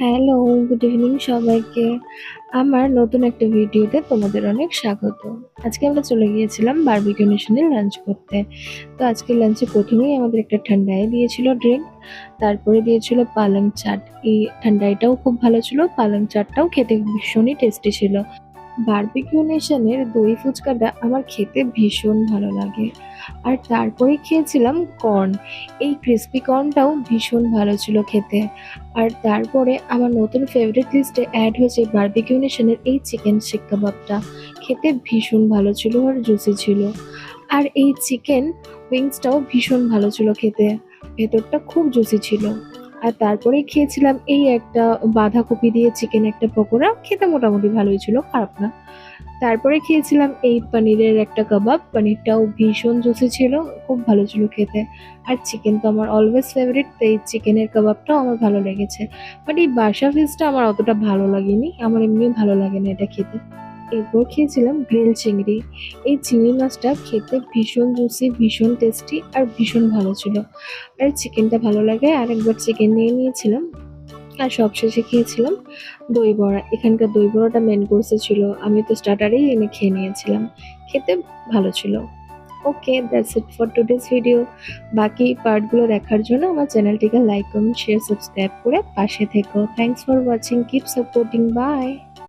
Hello, good evening সবাইকে। আমার নতুন একটা ভিডিওতে তোমাদের অনেক স্বাগত। আজকে আমরা চলে গিয়েছিলাম বারবিকিউ নেশনে লাঞ্চ করতে। তো আজকে লাঞ্চে ১ম এই আমাদের একটা ঠান্ডাই দিয়েছিল ড্রিংক, তারপরে দিয়েছিল পালং চাট। এই ঠান্ডাইটাও খুব ভালো ছিল, পালং চাটটাও খেতে ভীষণই টেস্টি ছিল। বারবিকিউ নেশনের দই ফুচকাটা আমার খেতে ভীষণ ভালো লাগে। আর তারপরে খেয়েছিলাম কর্ন। এই ক্রিসপি কর্নটাও ভীষণ ভালো ছিল খেতে। আর তারপরে আমার নতুন ফেভারিট লিস্টে অ্যাড হয়েছে বারবিকিউ নেশনের এই চিকেন শিক কাবাবটা। খেতে ভীষণ ভালো ছিল আর জুসি ছিল। আর এই চিকেন উইংসটাও ভীষণ ভালো ছিল খেতে। ভেতরটা খুব জুসি ছিল। আর তারপরে খেয়েছিলাম এই একটা বাঁধাকপি দিয়ে চিকেন একটা পকোড়া। খেতে মোটামুটি ভালোই ছিল, খারাপ না। তারপরে খেয়েছিলাম এই পনিরের একটা কাবাব। পনিরটাও ভীষণ জুসি ছিল, খুব ভালো ছিল খেতে। আর চিকেন তো আমার অলওয়েজ ফেভারিট, তো এই চিকেনের কাবাবটাও আমার ভালো লেগেছে। বাট এই বাসা ফিশটা আমার অতটা ভালো লাগেনি, আমার এমনিও ভালো লাগে না এটা খেতে। এরপর খেয়েছিলাম গ্রিল চিংড়ি। এই চিংড়ি মাছটা খেতে ভীষণ জুসি, ভীষণ টেস্টি আর ভীষণ ভালো ছিল। আর চিকেনটা ভালো লাগে, আরেকবার চিকেন নিয়ে নিয়েছিলাম। আর সবশেষে খেয়েছিলাম দই বড়া। এখানকার দই বড়াটা মেন কোর্সে ছিল, আমি তো স্টার্টারেই এনে খেয়ে নিয়েছিলাম। খেতে ভালো ছিল। Okay, that's it for today's video. বাকি পার্টগুলো দেখার জন্য আমার চ্যানেলটিকে লাইক, কমেন্ট, শেয়ার, সাবস্ক্রাইব করে পাশে থেকো। Thanks for watching, keep supporting, by.